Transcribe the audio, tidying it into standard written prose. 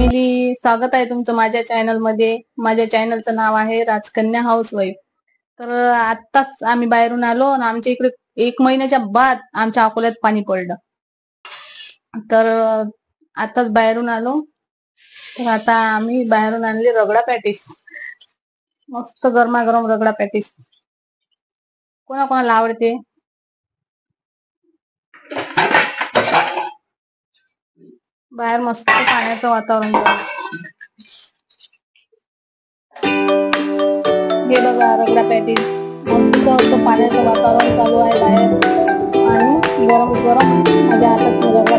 Family, स्वागत आहे तुमचं माझ्या चॅनल मध्ये. माझ्या चॅनलचं नाव आहे राजकन्या हाऊसवाईफ. तर आत्ताच आम्ही बाहेरून आलो आणि आमच्या इकडे 1 महिन्याच्या बाद आमच्या अकोल्यात पाणी पडलं. तर आताच बाहेरून आलो. तर आता आम्ही बाहेरून आणले रगडा पॅटीस, मस्त गरमागरम रगडा पॅटीस. कोणाकोणाला आवडते? बाहेर मस्त पाण्याचं वातावरण झालं. हे बघा रगडा पॅटीस, मस्त असं पाण्याचं वातावरण चालू आहे बाहेर आणि गरम गरम माझ्या हातात रगडा